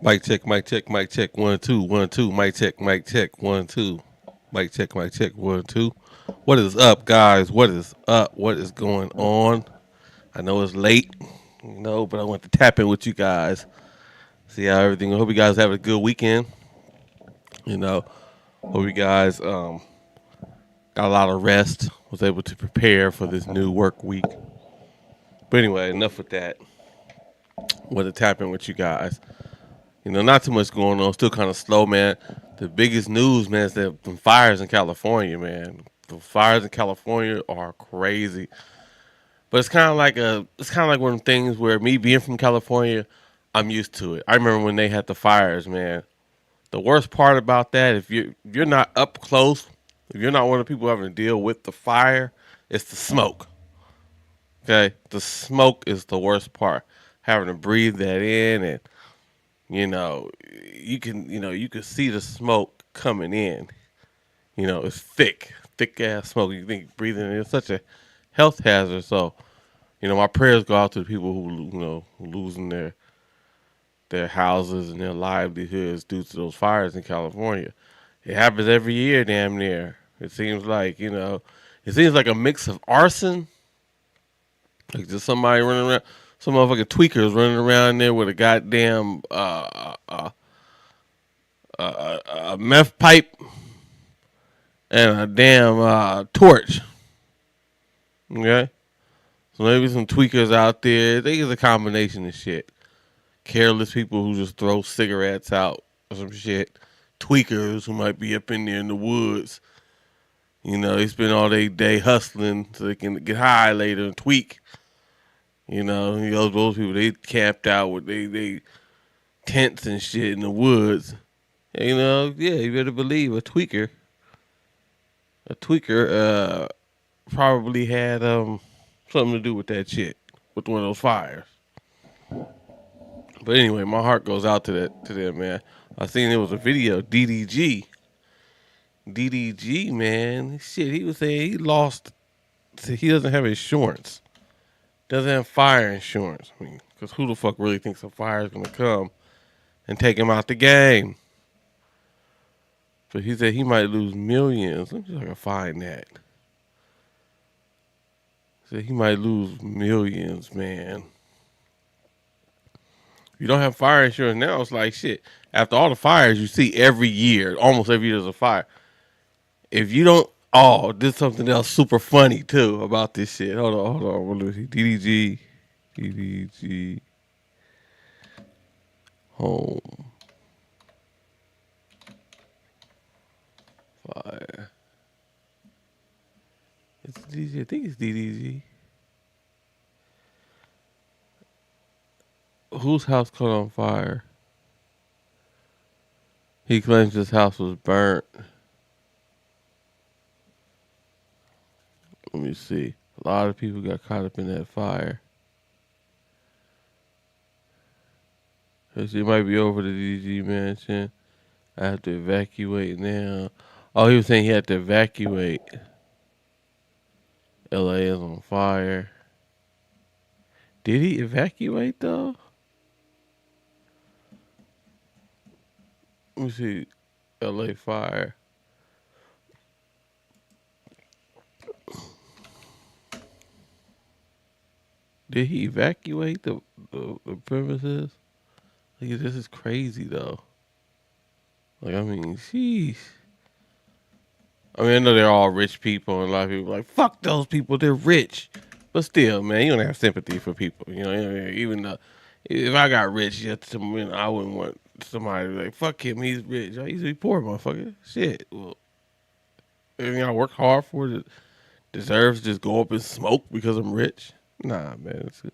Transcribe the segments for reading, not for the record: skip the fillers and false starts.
Mic check, mic check, mic check, 1 2 1 2, mic check, 1 2, mic check, 1 2. What is up, guys? What is up? What is going on? I know it's late, but I want to tap in with you guys, see how everything. I hope you guys have a good weekend. Hope you guys got a lot of rest, was able to prepare for this new work week. But anyway, enough with that. Want to tap in with you guys. Not too much going on. Still kind of slow, man. The biggest news, man, is that the fires in California, man. The fires in California are crazy. But it's kind of like one of the things where me being from California, I'm used to it. I remember when they had the fires, man. The worst part about that, if you're not up close, if you're not one of the people having to deal with the fire, it's the smoke. Okay, the smoke is the worst part. Having to breathe that in, and you can see the smoke coming in. It's thick ass smoke. You think breathing in, it's such a health hazard. So, my prayers go out to the people who losing their houses and their livelihoods due to those fires in California. It happens every year, damn near. It seems like a mix of arson, like just somebody running around. Some motherfucking tweakers running around there with a goddamn a meth pipe and a damn torch. Okay? So maybe some tweakers out there. I think it's a combination of shit. Careless people who just throw cigarettes out or some shit. Tweakers who might be up in there in the woods. They spend all day hustling so they can get high later and tweak. Those people, they camped out with they tents and shit in the woods. And, you better believe a tweaker probably had something to do with that shit, with one of those fires. But anyway, my heart goes out to them, man. I seen there was a video, DDG, man. Shit, he was saying he doesn't have insurance. Doesn't have fire insurance. Because who the fuck really thinks a fire is going to come and take him out the game? But he said he might lose millions. Let me see if I can find that. He said he might lose millions, man. If you don't have fire insurance now, it's like shit. After all the fires you see every year, almost every year there's a fire. If you don't, there's something else super funny too about this shit. Hold on. Let me see. DDG, home, fire. It's DDG. I think it's DDG. Whose house caught on fire? He claims his house was burnt. Let me see. A lot of people got caught up in that fire. It might be over the DG mansion. I have to evacuate now. Oh, he was saying he had to evacuate. LA is on fire. Did he evacuate though? Let me see. LA fire. Did he evacuate the premises? Like, this is crazy though. Sheesh. I know they're all rich people, and a lot of people are like, fuck those people, they're rich. But still, man, you don't have sympathy for people. Even though if I got rich, I wouldn't want somebody to be like, fuck him, he's rich. I used to be poor, motherfucker. Shit. Well, everything I work hard for that deserves to just go up and smoke because I'm rich. Nah, man, it's good.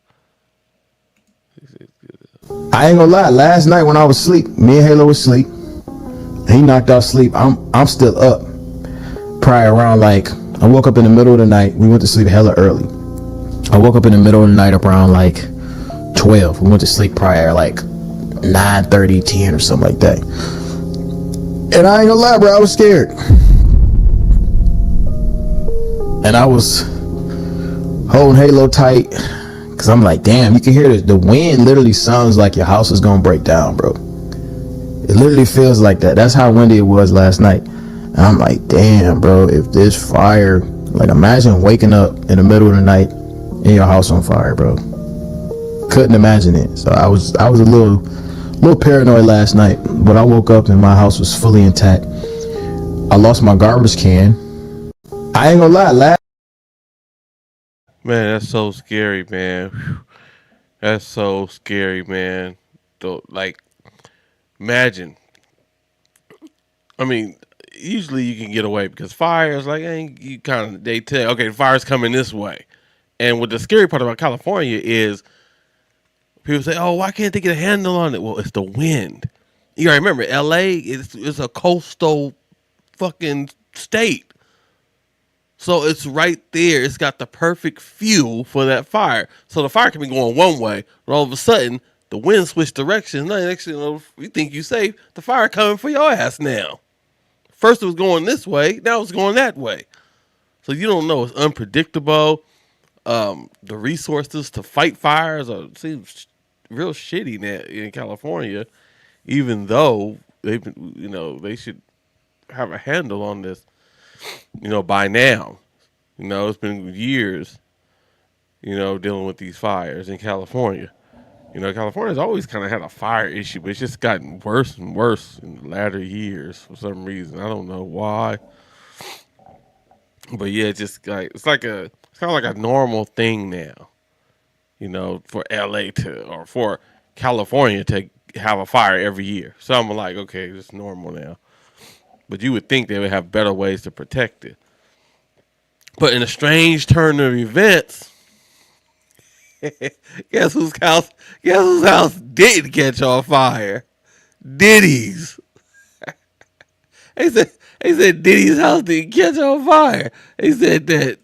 I ain't gonna lie. Last night when I was asleep, me and Halo was asleep. He knocked out sleep. I'm still up. Probably around I woke up in the middle of the night. We went to sleep hella early. I woke up in the middle of the night around 12. We went to sleep prior 9:30, 10 or something like that. And I ain't gonna lie, bro. I was scared. And I was holding Halo tight. Cause I'm like, damn, you can hear the wind literally sounds like your house is gonna break down, bro. It literally feels like that. That's how windy it was last night. And I'm like, damn, bro, if this fire, like imagine waking up in the middle of the night in your house on fire, bro. Couldn't imagine it. So I was a little paranoid last night, but I woke up and my house was fully intact. I lost my garbage can. I ain't gonna lie, Man, that's so scary, man. Whew. That's so scary, man. Like, imagine. I mean, usually you can get away because fires, like, you kind of, they tell, okay, the fire's coming this way. And what the scary part about California is people say, oh, why can't they get a handle on it? Well, it's the wind. You gotta remember, LA is a coastal fucking state. So it's right there. It's got the perfect fuel for that fire. So the fire can be going one way, and all of a sudden, the wind switched directions. Now, next thing you know, you think you safe, the fire coming for your ass now. First it was going this way, now it's going that way. So you don't know. It's unpredictable. The resources to fight fires seems real shitty in California, even though they've been, they should have a handle on this, by now. It's been years, dealing with these fires in California. California's always kind of had a fire issue, but it's just gotten worse and worse in the latter years for some reason. I don't know why. But yeah, it's kind of like a normal thing now, for LA or for California to have a fire every year. So I'm like, okay, it's normal now. But you would think they would have better ways to protect it. But in a strange turn of events, guess whose house didn't catch on fire? Diddy's. They said Diddy's house didn't catch on fire. They said that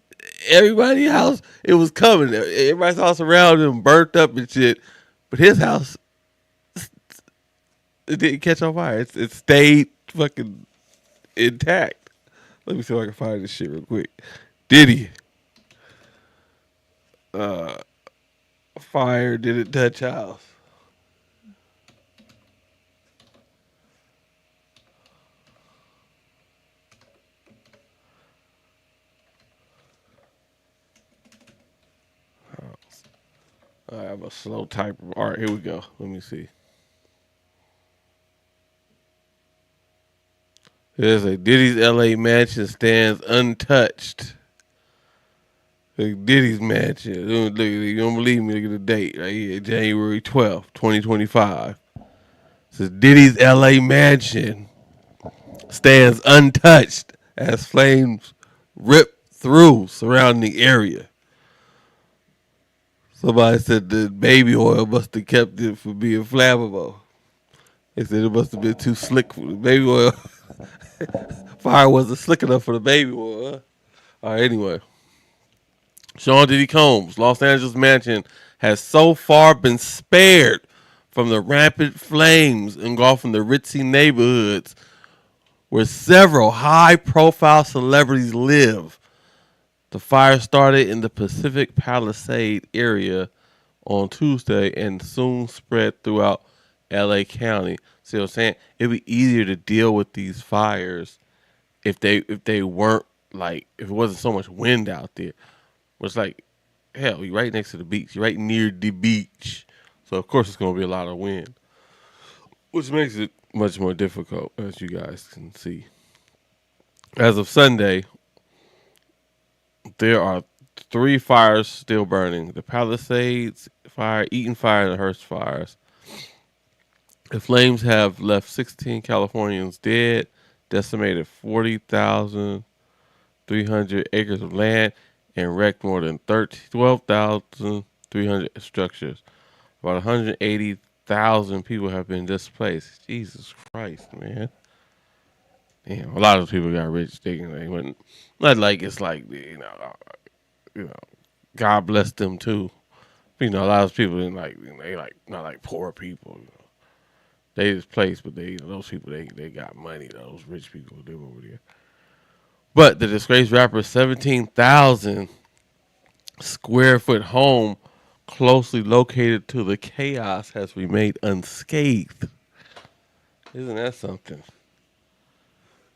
everybody's house, it was coming. Everybody's house around him burnt up and shit. But his house, it didn't catch on fire. It stayed fucking intact. Let me see if I can find this shit real quick. Diddy. Fire didn't touch house. I have a slow typer. All right, here we go. Let me see. There's a Diddy's LA mansion stands untouched. Look, Diddy's mansion. Look, you don't believe me? Look at the date right here, January 12th, 2025. It says Diddy's LA mansion stands untouched as flames rip through surrounding area. Somebody said the baby oil must have kept it from being flammable. They said it must have been too slick for the baby oil. Fire wasn't slick enough for the baby oil. Huh? All right, anyway. Sean Diddy Combs' Los Angeles mansion has so far been spared from the rampant flames engulfing the ritzy neighborhoods where several high-profile celebrities live. The fire started in the Pacific Palisade area on Tuesday and soon spread throughout LA County. See what I'm saying? It'd be easier to deal with these fires if they weren't if it wasn't so much wind out there. It's like, hell, you're right next to the beach. You're right near the beach. So of course it's gonna be a lot of wind. Which makes it much more difficult, as you guys can see. As of Sunday, there are 3 fires still burning: the Palisades fire, Eaton fire, and the Hearst fires. The flames have left 16 Californians dead, decimated 40,300 acres of land, and wrecked more than 12,300 structures. About 180,000 people have been displaced. Jesus Christ, man. Damn, a lot of people got rich thinking they went. Not like it's like God bless them too. A lot of people in they not like poor people. They displaced, but those people they got money. Those rich people live over there. But the disgraced rapper's 17,000 square foot home, closely located to the chaos, has remained unscathed. Isn't that something?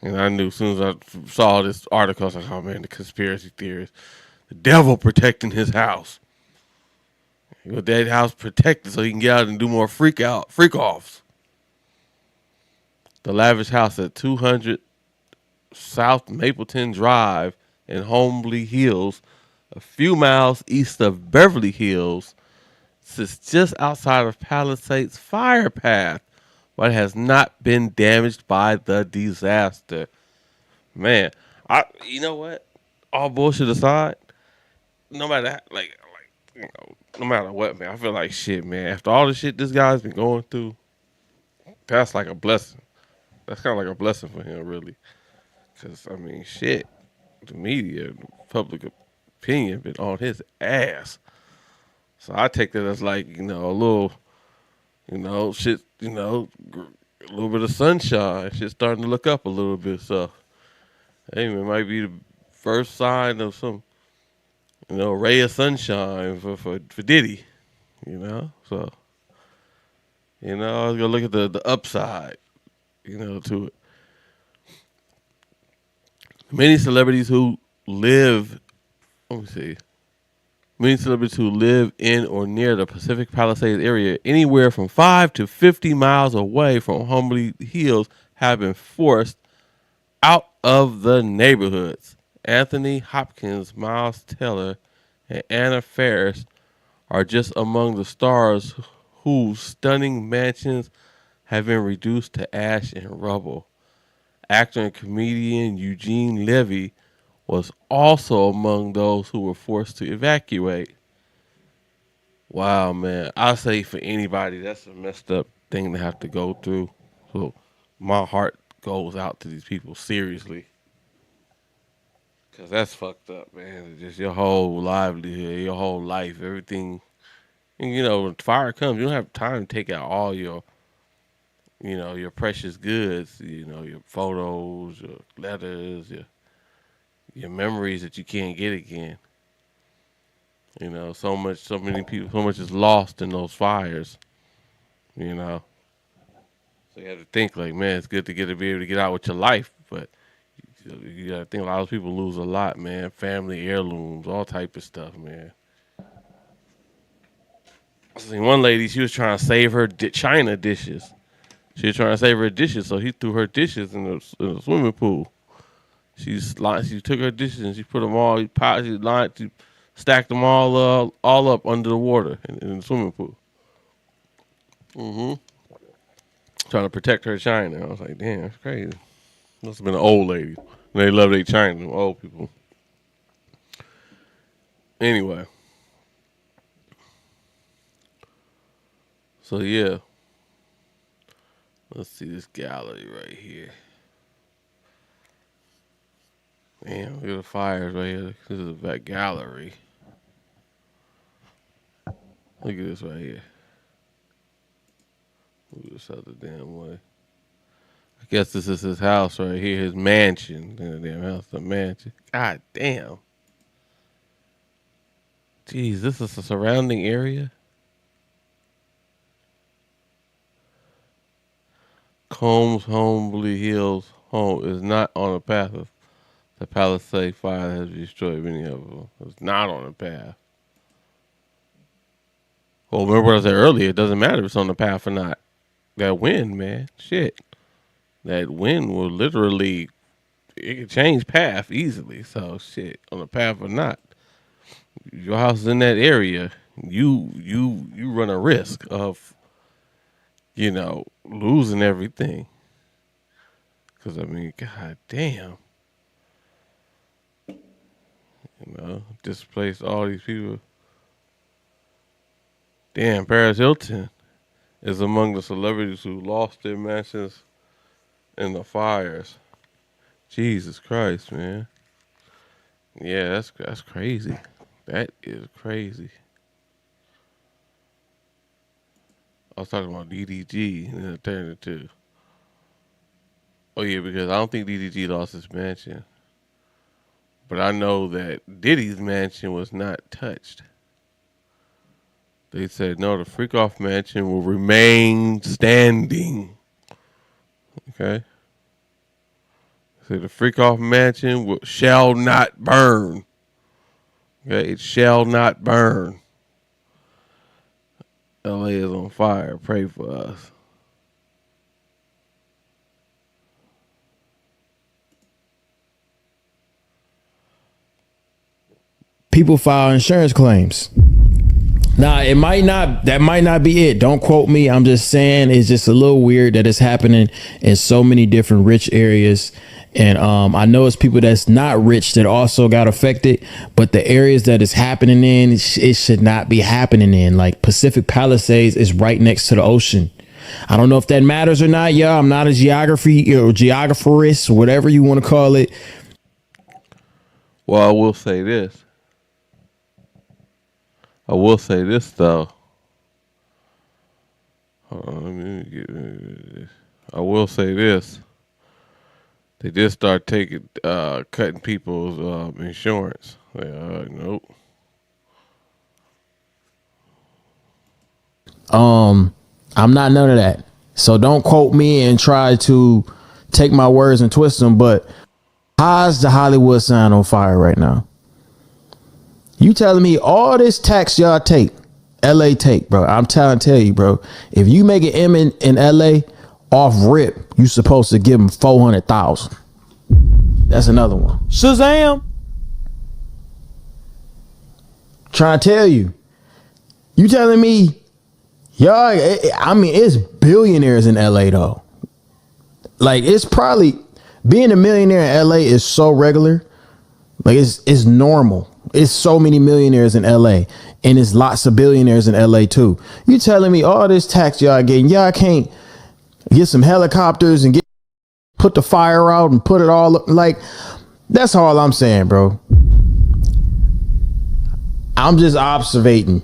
And I knew as soon as I saw this article, I was like, oh man, the conspiracy theorists. The devil protecting his house. He got that house protected so he can get out and do more freak offs. The lavish house at 200 South Mapleton Drive in Homely Hills, a few miles east of Beverly Hills, sits just outside of Palisades fire path, but has not been damaged by the disaster. Man, you know what? All bullshit aside, no matter no matter what, man, I feel like shit, man. After all the shit this guy's been going through, that's like a blessing. That's kind of like a blessing for him, really. Because I mean, shit, the media, the public opinion, been on his ass. So I take that as like a little, shit, a little bit of sunshine. Shit starting to look up a little bit. So hey, man, it might be the first sign of some, ray of sunshine for Diddy. So I was gonna look at the upside, to it. Many celebrities who live, let me see. Many celebrities who live in or near the Pacific Palisades area, anywhere from 5 to 50 miles away from Homely Hills, have been forced out of the neighborhoods. Anthony Hopkins, Miles Teller, and Anna Faris are just among the stars whose stunning mansions have been reduced to ash and rubble. Actor and comedian Eugene Levy was also among those who were forced to evacuate. Wow, man. I say for anybody, that's a messed up thing to have to go through. So my heart goes out to these people, seriously. Because that's fucked up, man. Just your whole livelihood, your whole life, everything. And, when fire comes, you don't have time to take out all your precious goods, your photos, your letters, your memories that you can't get again. So many people, so much is lost in those fires. You know, so you have to think like, man, it's good to be able to get out with your life, but you got to think a lot of people lose a lot, man. Family heirlooms, all type of stuff, man. I seen one lady, she was trying to save her china dishes. She was trying to save her dishes, so he threw her dishes in the swimming pool. She took her dishes and she put them all, she stacked them all up under the water in the swimming pool. Trying to protect her china. I was like, damn, that's crazy. Must have been an old lady. They love their china, them old people. Anyway. So yeah. Let's see this gallery right here. Damn, look at the fires right here. This is that gallery. Look at this right here. Move this other damn way. I guess this is his house right here, his mansion. The damn house, the mansion. God damn. Jeez, this is a surrounding area. Combs Homely Hills home is not on the path of the Palisade fire that has destroyed many of them. It's not on the path. Well, remember what I said earlier. It doesn't matter if it's on the path or not. That wind, man. Shit. That wind will literally, it can change path easily. So, shit, on the path or not. Your house is in that area. You run a risk of, losing everything. Because, I mean, god damn. Displaced all these people. Damn, Paris Hilton is among the celebrities who lost their mansions in the fires. Jesus Christ, man. Yeah, that's crazy. That is crazy. I was talking about DDG and then it turned into. Oh yeah, because I don't think DDG lost his mansion. But I know that Diddy's mansion was not touched. They said, no, the Freak Off mansion will remain standing. Okay. So the freak off mansion shall not burn. Okay, it shall not burn. LA is on fire. Pray for us. People file insurance claims. Now, that might not be it. Don't quote me. I'm just saying it's just a little weird that it's happening in so many different rich areas. And I know it's people that's not rich that also got affected, but the areas that it's happening in, it should not be happening in. Like Pacific Palisades is right next to the ocean. I don't know if that matters or not, y'all. I'm not a geographerist, whatever you want to call it. Well, I will say this. I will say this though. Hold on, let me get this. I will say this. They did start cutting people's insurance. Nope. I'm not none of that. So don't quote me and try to take my words and twist them. But how's the Hollywood sign on fire right now? You telling me all this tax y'all take, LA take, bro. I'm trying to tell you, bro. If you make an M in LA off rip, you supposed to give them 400,000. That's another one. Shazam. Trying to tell you. You telling me, y'all, I mean, it's billionaires in LA though. Like it's probably being a millionaire in LA is so regular. Like it's normal. It's so many millionaires in LA and it's lots of billionaires in LA too. You telling me all this tax y'all getting, y'all can't get some helicopters and put the fire out and put it all up. Like that's all I'm saying, bro. I'm just observating.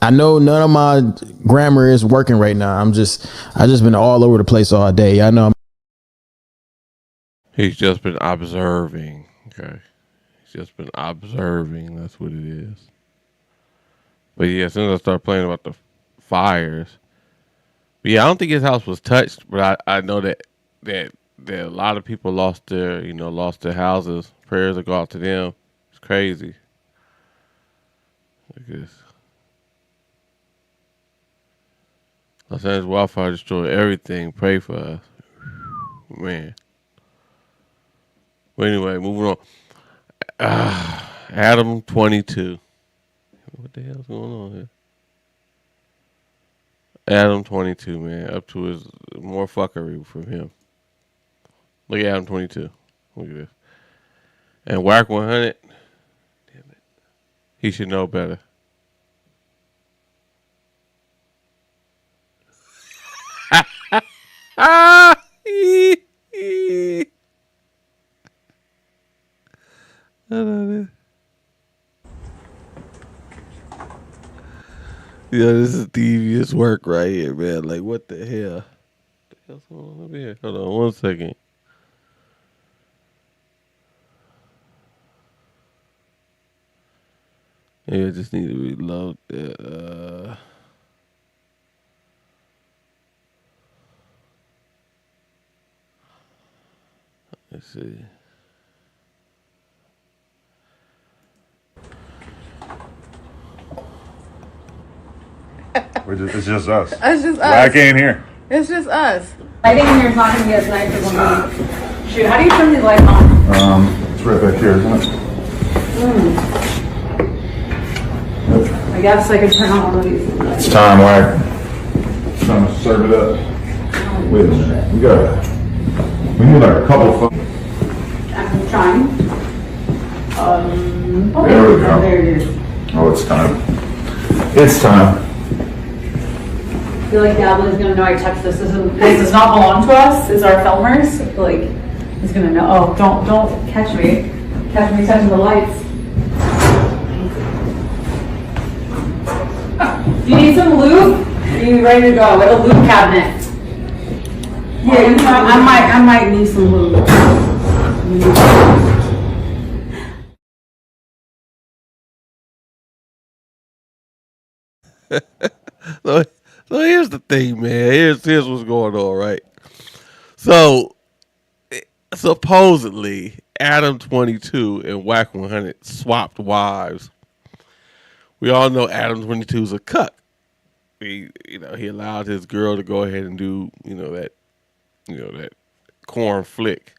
I know none of my grammar is working right now. I just been all over the place all day. I know. He's just been observing. Okay. Just been observing. That's what it is. But yeah, as soon as I start playing about the fires, but yeah, I don't think his house was touched. But I know that a lot of people lost their houses. Prayers will go out to them. It's crazy. Look at this. Los Angeles wildfire destroyed everything. Pray for us, man. But anyway, moving on. Adam22. What the hell's going on here? Adam22, man. Up to his more fuckery from him. Look at Adam22. Look at this. And Wack100. Damn it. He should know better. I love it. Yeah, this is devious work right here, man. Like, what the hell? What the hell's going on over here? Hold on 1 second. Yeah, I just need to reload that. Let's see. It's just us. It's just us. Wack ain't here. It's just us. Lighting in here is not going to be as nice as when we shoot. How do you turn these lights on? It's right back here, isn't it? I guess I could turn on one of these. It's time, Wack. It's time to serve it up. Wait a minute. We need like a couple of. I'm trying. Okay. There we go. There it is. Oh, it's time. It's time. I feel like Gavlin's going to know I touched this. This does not belong to us. It's our filmers. I feel like he's going to know. Oh, don't catch me. Catch me touching the lights. Do you need some lube? Are you ready to go? What a lube cabinet. Yeah, you know, I might need some lube. So here's the thing, man. Here's what's going on, right? So supposedly Adam22 and Wack100 swapped wives. We all know Adam22 is a cuck. He allowed his girl to go ahead and do that corn flick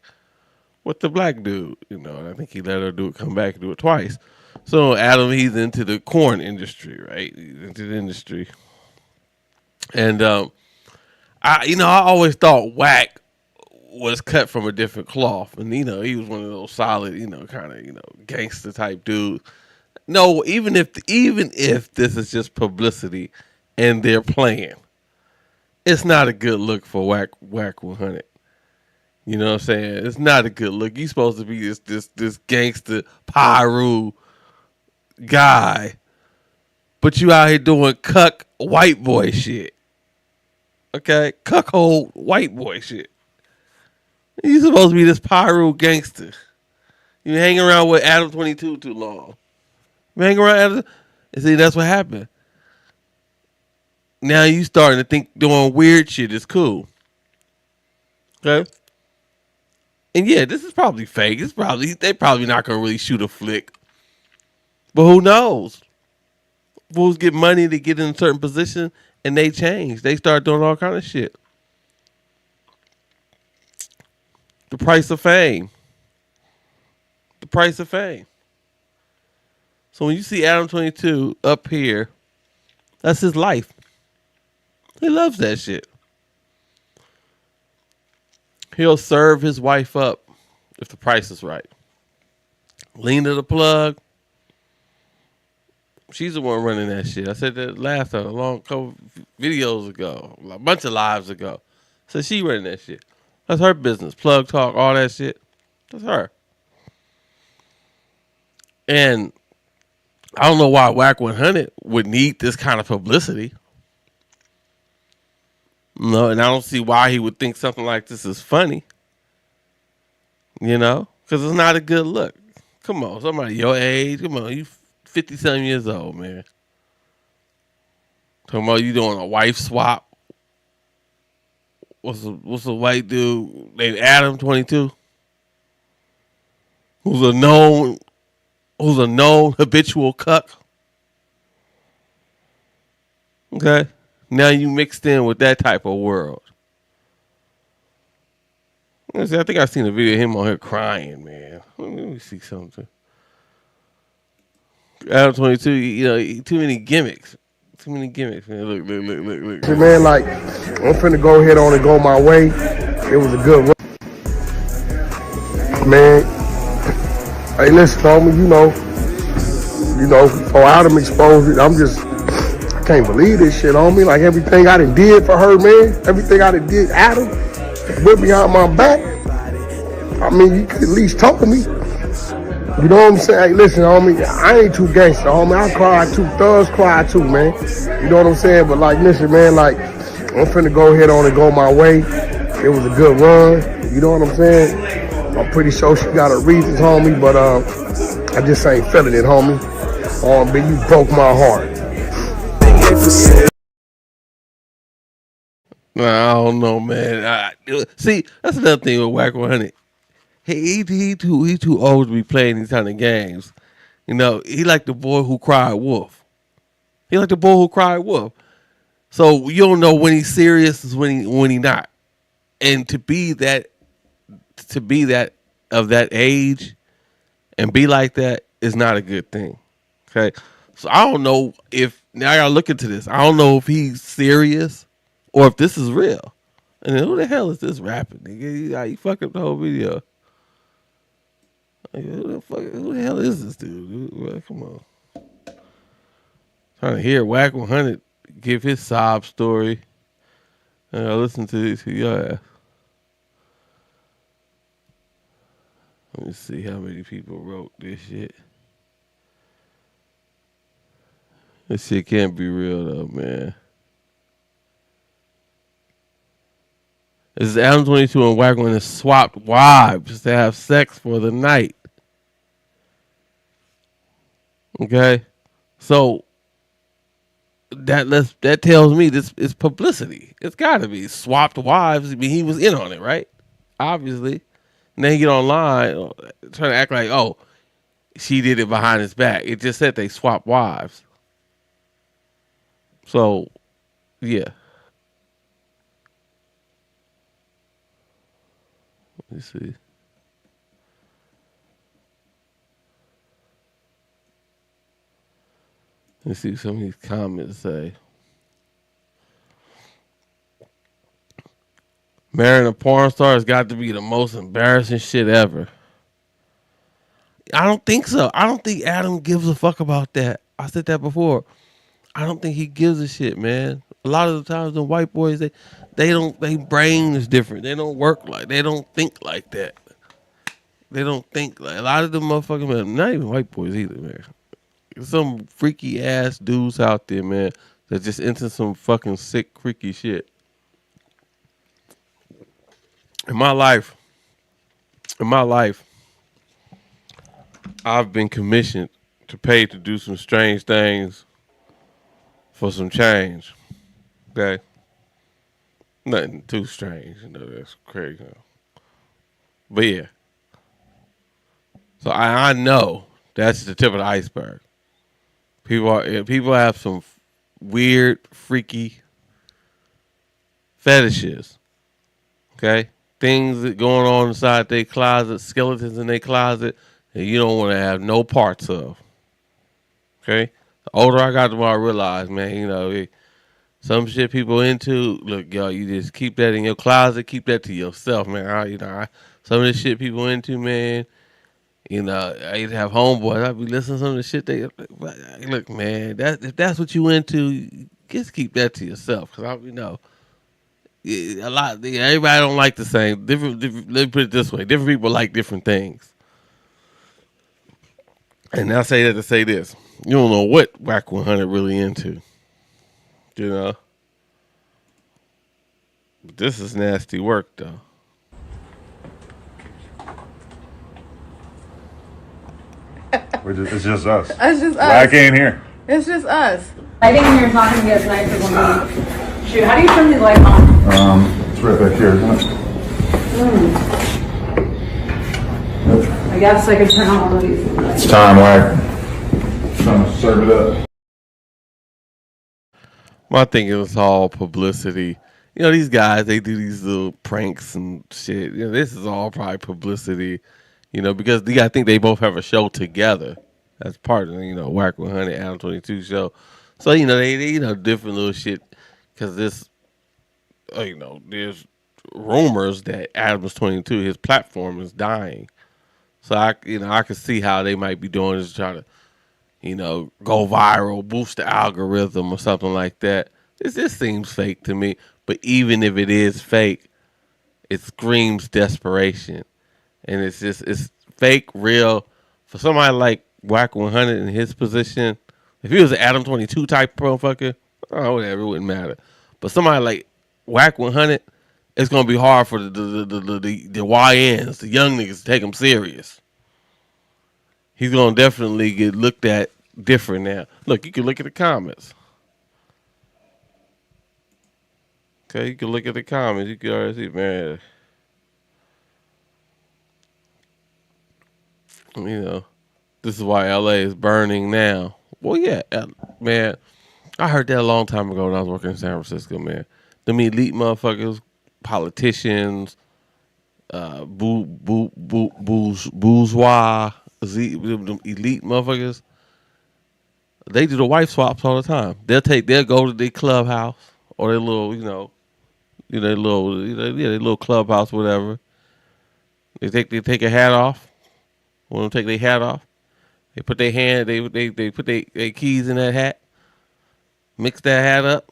with the black dude. And I think he let her come back and do it twice. So Adam, he's into the corn industry, right? He's into the industry, and I always thought Wack was cut from a different cloth, and he was one of those solid, kind of gangster type dudes. No, even if this is just publicity and they're playing, it's not a good look for Wack100. You know what I'm saying? It's not a good look. You're supposed to be this gangster Pyru guy, but you out here doing cuck white boy shit. Okay, cuckold white boy shit. You supposed to be this Pyru gangster. You hang around with Adam22 too long. You hang around Adam, and see that's what happened. Now you starting to think doing weird shit is cool. Okay. And yeah, this is probably fake. They probably not gonna really shoot a flick. But who knows? Fools get money to get in a certain position and they change. They start doing all kind of shit. The price of fame. The price of fame. So when you see Adam22 up here, that's his life. He loves that shit. He'll serve his wife up if the price is right. Lean to the plug. She's the one running that shit. I said that last time, a long couple videos ago, a bunch of lives ago. So she running that shit. That's her business. Plug talk, all that shit. That's her. And I don't know why Wack100 would need this kind of publicity. No, and I don't see why he would think something like this is funny. Because it's not a good look. Come on, somebody your age. Come on, you 50-something years old, man. Talking about you doing a wife swap. What's a white dude named Adam22? Who's a known habitual cuck. Okay. Now you mixed in with that type of world. I think I've seen a video of him on here crying, man. Let me see something. Adam22, too many gimmicks. Too many gimmicks, man. Look. Hey, man, like, I'm finna go ahead on and go my way. It was a good run. Man, hey, listen, homie, before Adam exposed it, I can't believe this shit, homie. Like, everything I done did for her, man, everything I done did, Adam, went behind my back. I mean, you could at least talk to me. You know what I'm saying? Hey, listen, homie, I ain't too gangster, homie. I cry too. Thugs cry too, man. You know what I'm saying? But, like, listen, man, like, I'm finna go ahead on and go my way. It was a good run. You know what I'm saying? I'm pretty sure she got her reasons, homie, but I just ain't feeling it, homie. But you broke my heart. Nah, I don't know, man. See, that's another thing with Wack100. He too old to be playing these kind of games. He like the boy who cried wolf. So you don't know when he's serious is when he not. And to be that of that age and be like that is not a good thing. Okay. So I don't know if now I gotta look into this. I don't know if he's serious or if this is real. And then who the hell is this rapping, nigga? You fucked up the whole video. Like, who the hell is this dude? Well, come on. Trying to hear Wack100 give his sob story. And I listen to this. Yeah. Let me see how many people wrote this shit. This shit can't be real though, man. This is Adam22 and Wack100 swapped wives to have sex for the night. Okay, so that tells me this is publicity. It's got to be swapped wives. I mean, he was in on it, right? obviously. And then he get online trying to act like, oh, she did it behind his back. It just said they swapped wives. So, yeah. Let me see. Let's see what some of these comments say. Marrying a porn star has got to be the most embarrassing shit ever. I don't think so. I don't think Adam gives a fuck about that. I said that before. I don't think he gives a shit, man. A lot of the times the white boys, they brain is different. They don't work they don't think like that. They don't think like a lot of them motherfucking men, not even white boys either, man. Some freaky ass dudes out there, man, that just into some fucking sick, freaky shit. In my life, I've been commissioned to pay to do some strange things for some change. Okay? Nothing too strange, that's crazy. But yeah. So I know that's the tip of the iceberg. People have some weird, freaky fetishes. Okay? Things that going on inside their closet, skeletons in their closet that you don't want to have no parts of. Okay? The older I got, the more I realized, man, some shit people into, look, y'all, you just keep that in your closet, keep that to yourself, man. Some of the shit people into, man, I used to have homeboys. I'd be listening to some of the shit look, man, if that's what you into, just keep that to yourself. Cause everybody don't like the same. Different. Let me put it this way: different people like different things. And I say that to say this: you don't know what Wack100 really into. But this is nasty work, though. It's just us. It's just us. Wack ain't here. It's just us. Lighting in here is not going to be as nice as when we shoot. How do you turn these lights on? It's right back here, isn't it? I guess I could turn on one of these. It's time, Wack. Time to serve it up. My thing is all publicity. These guys, they do these little pranks and shit. This is all probably publicity. Because you gotta think they both have a show together. That's part of Wack100, Adam22 show. So they different little shit. Because this, there's rumors that Adam22, his platform is dying. So I can see how they might be doing is try to, go viral, boost the algorithm or something like that. It just seems fake to me. But even if it is fake, it screams desperation. And it's fake, real. For somebody like Wack100 in his position, if he was an Adam22 type motherfucker, whatever, it wouldn't matter. But somebody like Wack100, it's gonna be hard for the YNs, the young niggas, to take him serious. He's gonna definitely get looked at different now. Look, you can look at the comments. Okay, you can look at the comments. You can already see, man. This is why LA is burning now. Well, yeah, man. I heard that a long time ago when I was working in San Francisco, man. Them elite motherfuckers, politicians, bourgeois, them elite motherfuckers. They do the wife swaps all the time. They'll go to their clubhouse or their little, their little clubhouse, whatever. They take a hat off. When they take their hat off, they put their hand, they put their keys in that hat, mix that hat up.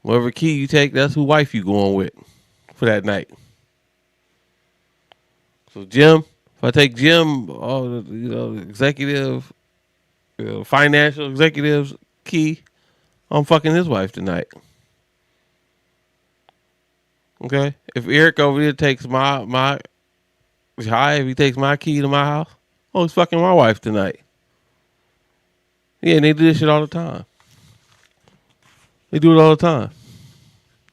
Whatever key you take, that's who wife you going with for that night. So Jim, if I take Jim, executive, financial executive's key, I'm fucking his wife tonight. Okay? If Eric over here takes if he takes my key to my house, he's fucking my wife tonight. Yeah, and they do this shit all the time. They do it all the time.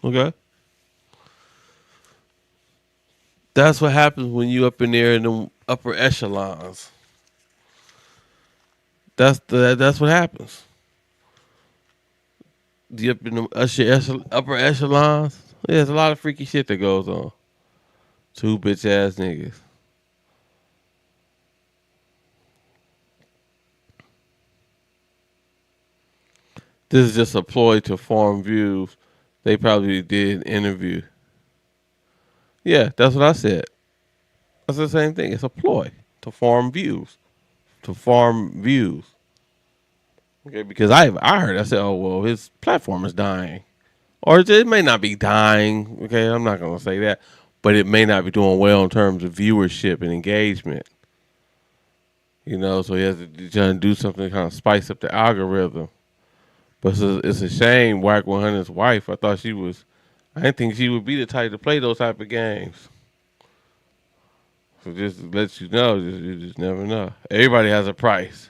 Okay? That's what happens when you up in there in the upper echelons. That's what happens. The up in the upper echelons. Yeah, there's a lot of freaky shit that goes on. Two bitch ass niggas. This is just a ploy to form views. They probably did an interview. Yeah, that's what I said. That's the same thing. It's a ploy to farm views. To farm views. Okay, because I heard, I said, oh, well, his platform is dying. Or it may not be dying. Okay, I'm not going to say that. But it may not be doing well in terms of viewership and engagement. You know, so he has to try and do something to kind of spice up the algorithm. But it's a shame Wack100's wife, I didn't think she would be the type to play those type of games. So just to let you know, you just never know. Everybody has a price.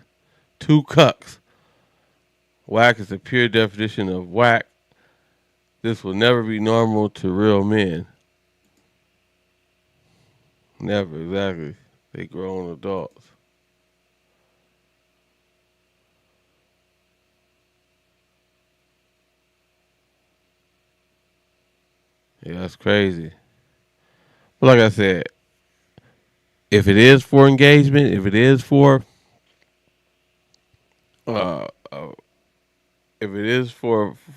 2 cucks. Wack is the pure definition of whack. This will never be normal to real men. Never, exactly. They grown adults. Yeah, that's crazy. But like I said, if it is for engagement, if it is for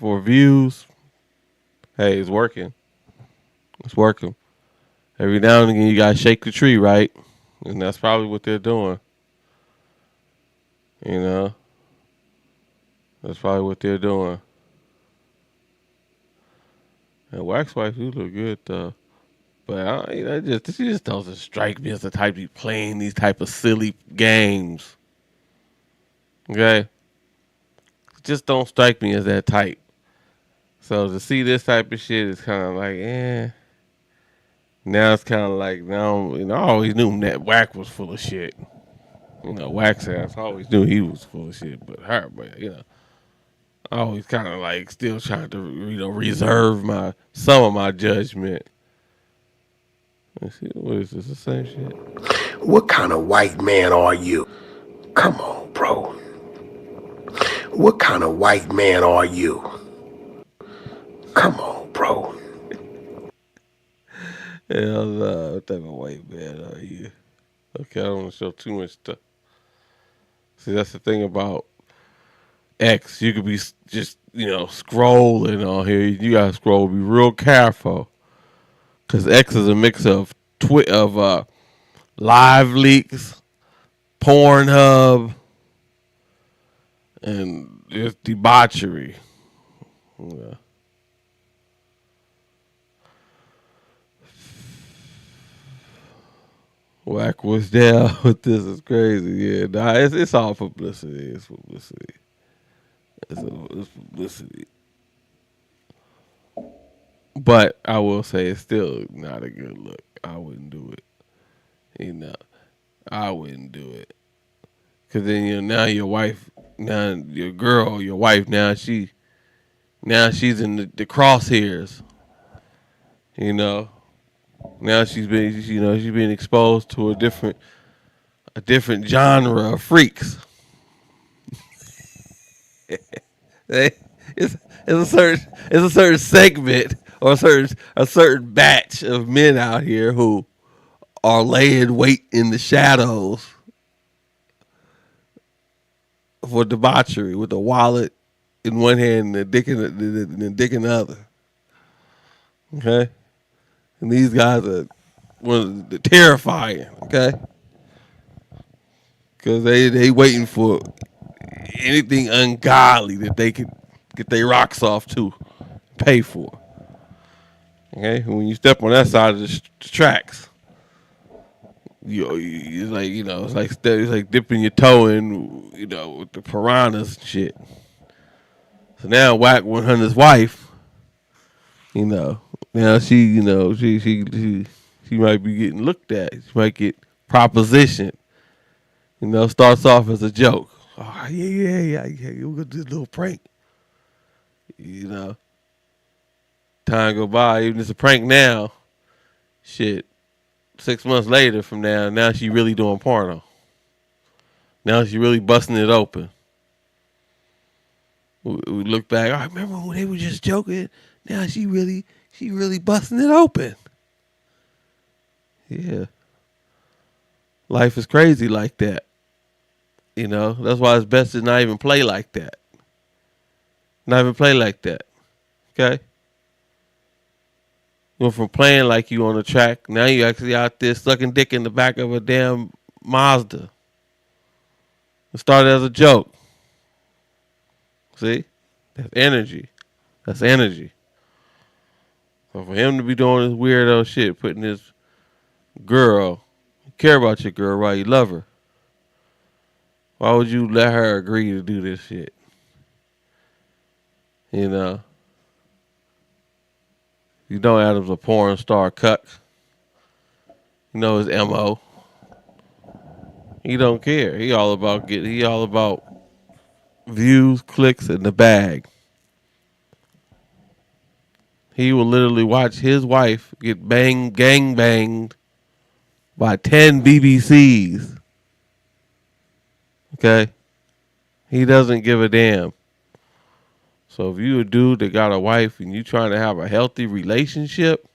views, hey, it's working. It's working. Every now and again, you gotta shake the tree, right? And that's probably what they're doing. You know, that's probably what they're doing. And Wax Wife, you look good though. But she just doesn't strike me as the type to be playing these type of silly games. Okay? Just don't strike me as that type. So to see this type of shit is kind of like, Now it's kind of like, now, I always knew that Wack was full of shit. Wax ass, I always knew he was full of shit. But I always kind of like still trying to, reserve some of my judgment. Let's see, what is this? The same shit? What kind of white man are you? Come on, bro. What kind of white man are you? Come on, bro. Hell no, what type of white man are you? Okay, I don't want to show too much stuff. See, that's the thing about X. You could be just, scrolling on here. You gotta scroll, be real careful. Because X is a mix of live leaks, Pornhub, and just debauchery. Yeah. Wack was down with this. Is crazy. Yeah, nah, it's all publicity. It's publicity. It's publicity. But I will say it's still not a good look. I wouldn't do it. I wouldn't do it. Cause then now your wife, now your girl, your wife, now she's in the crosshairs. Now she's been exposed to a different genre of freaks. It's a certain segment or a certain batch of men out here who are laying wait in the shadows for debauchery with a wallet in one hand and the dick in the other. Okay, and these guys are terrifying. Okay, because they waiting for anything ungodly that they could get their rocks off to pay for. Okay, when you step on that side of the tracks, it's like dipping your toe in, with the piranhas and shit. So now Wack100's wife, now she might be getting looked at. She might get propositioned. Starts off as a joke. Oh yeah. We're gonna do a little prank. Time go by, even if it's a prank now, shit. 6 months later from now she really doing porno. Now she really busting it open. We look back, I remember when they were just joking. Now she really busting it open. Yeah. Life is crazy like that. You know, that's why it's best to not even play like that. Not even play like that. Okay? You went from playing like you on the track, now you actually out there sucking dick in the back of a damn Mazda. It started as a joke. See? That's energy. That's energy. So for him to be doing this weirdo shit, putting this girl, you care about your girl, right? You love her. Why would you let her agree to do this shit? You know? You know Adam's a porn star cuck. You know his MO. He don't care. He all about views, clicks, and the bag. He will literally watch his wife get gang banged by 10 BBCs. Okay? He doesn't give a damn. So if you a dude that got a wife and you trying to have a healthy relationship,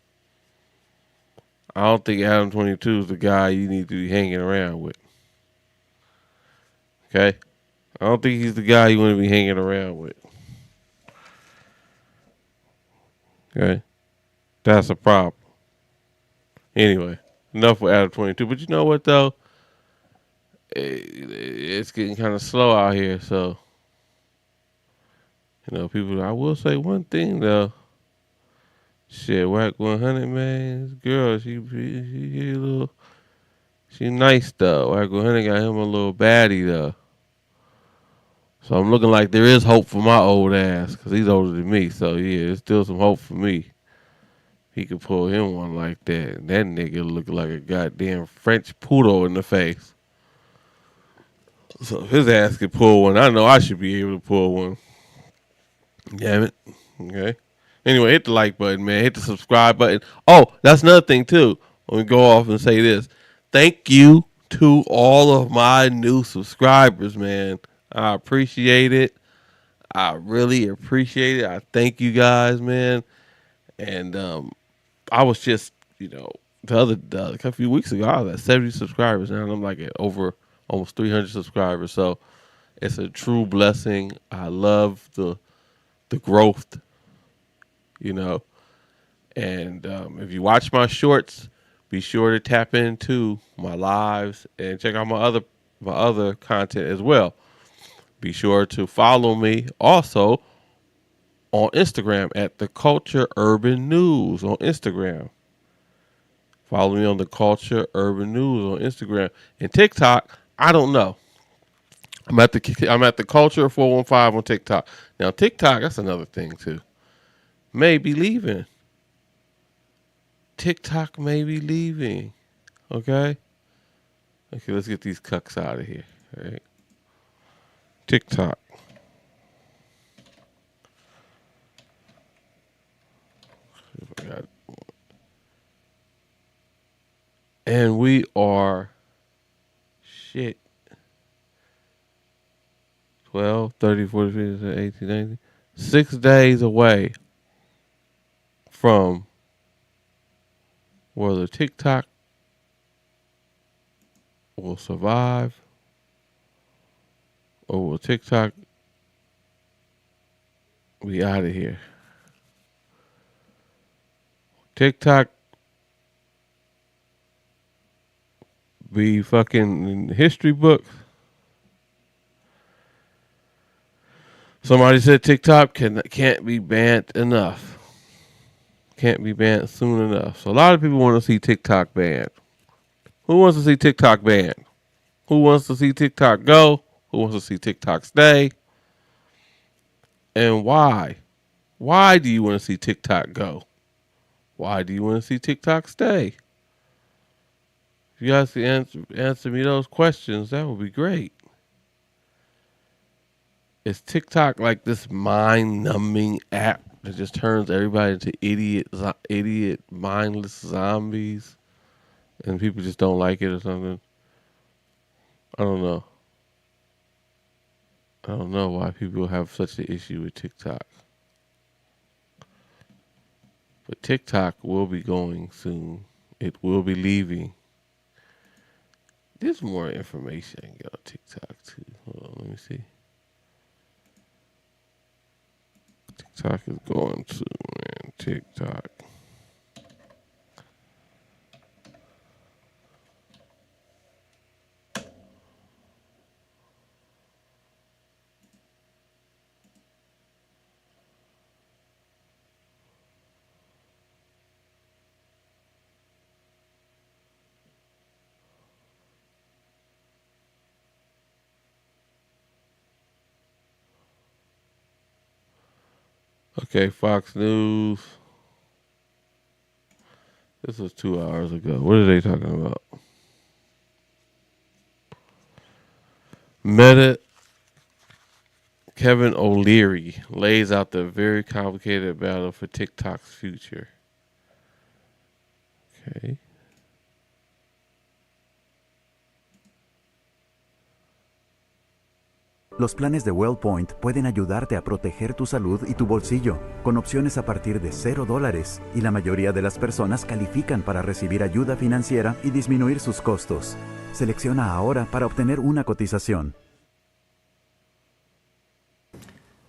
I don't think Adam22 is the guy you need to be hanging around with. Okay? I don't think he's the guy you want to be hanging around with. Okay? That's a problem. Anyway, enough with Adam22. But you know what, though? It's getting kind of slow out here, so... You know, people, I will say one thing, though. Shit, Wack100, man, this girl, she a little... She nice, though. Wack100 got him a little baddie, though. So I'm looking like there is hope for my old ass, because he's older than me. So, yeah, there's still some hope for me. He could pull him one like that. And that nigga look like a goddamn French poodle in the face. So if his ass could pull one, I know I should be able to pull one. Damn it. Okay. Anyway, hit the like button, man. Hit the subscribe button. Oh, that's another thing, too. Let me go off and say this. Thank you to all of my new subscribers, man. I appreciate it. I really appreciate it. I thank you guys, man. And I was just, you know, a few weeks ago, I was at 70 subscribers. Now I'm like at over almost 300 subscribers. So it's a true blessing. I love the growth, you know. And if you watch my shorts, be sure to tap into my lives and check out my other content as well. Be sure to follow me also on Instagram at The Culture Urban News on Instagram. Follow me on The Culture Urban News on Instagram. And TikTok, I don't know. I'm at the Culture 415 on TikTok. Now TikTok, that's another thing too. May be leaving. TikTok may be leaving. Okay? Okay, let's get these cucks out of here. All right. TikTok. And we are 12, 30, 40, 50, 18, 19, 6 days away from whether TikTok will survive or will TikTok be out of here. TikTok be fucking in the history books. Somebody said TikTok can't be banned enough. Can't be banned soon enough. So a lot of people want to see TikTok banned. Who wants to see TikTok banned? Who wants to see TikTok go? Who wants to see TikTok stay? And why? Why do you want to see TikTok go? Why do you want to see TikTok stay? If you guys can answer me those questions, that would be great. Is TikTok like this mind-numbing app that just turns everybody into idiot, mindless zombies and people just don't like it or something. I don't know. I don't know why people have such an issue with TikTok. But TikTok will be going soon. It will be leaving. There's more information I can get on TikTok too. Hold on, let me see. TikTok is going soon, man. TikTok. Okay, Fox News. This was 2 hours ago. What are they talking about? Meta Kevin O'Leary lays out the very complicated battle for TikTok's future. Okay. Los planes de WellPoint pueden ayudarte a proteger tu salud y tu bolsillo, con opciones a partir de $0, y la mayoría de las personas califican para recibir ayuda financiera y disminuir sus costos. Selecciona ahora para obtener una cotización.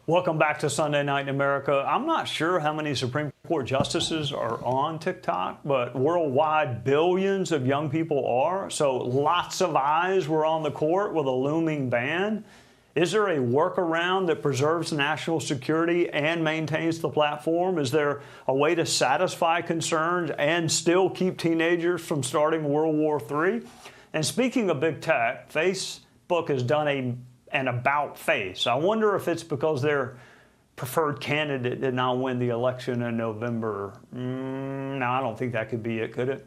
Welcome back to Sunday Night in America. I'm not sure how many Supreme Court justices are on TikTok, but worldwide billions of young people are. So lots of eyes were on the court with a looming ban. Is there a workaround that preserves national security and maintains the platform? Is there a way to satisfy concerns and still keep teenagers from starting World War III? And speaking of big tech, Facebook has done an about face. I wonder if it's because their preferred candidate did not win the election in November. No, I don't think that could be it, could it?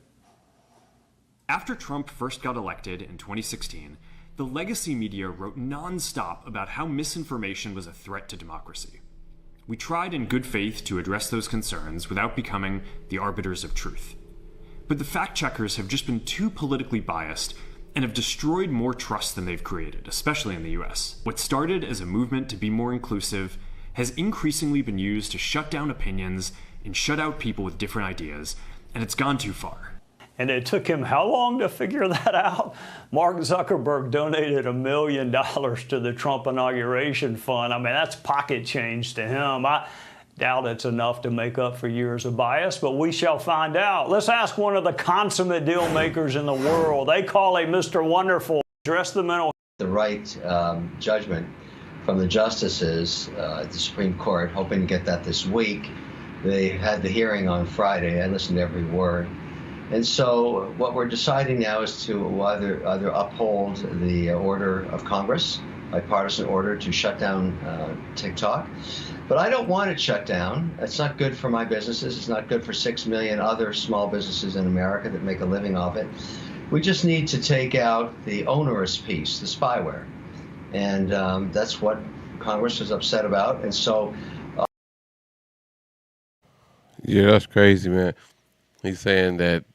After Trump first got elected in 2016, the legacy media wrote nonstop about how misinformation was a threat to democracy. We tried in good faith to address those concerns without becoming the arbiters of truth. But the fact-checkers have just been too politically biased and have destroyed more trust than they've created, especially in the US. What started as a movement to be more inclusive has increasingly been used to shut down opinions and shut out people with different ideas, and it's gone too far. And it took him how long to figure that out? Mark Zuckerberg donated $1 million to the Trump inauguration fund. I mean, that's pocket change to him. I doubt it's enough to make up for years of bias, but we shall find out. Let's ask one of the consummate deal makers in the world. They call him Mr. Wonderful. Address the mental. The right judgment from the justices at the Supreme Court, hoping to get that this week. They had the hearing on Friday. I listened to every word. And so what we're deciding now is to either uphold the order of Congress, bipartisan order to shut down TikTok. But I don't want it shut down. It's not good for my businesses. It's not good for 6 million other small businesses in America that make a living off it. We just need to take out the onerous piece, the spyware. And that's what Congress is upset about. And so... Yeah, that's crazy, man. He's saying that,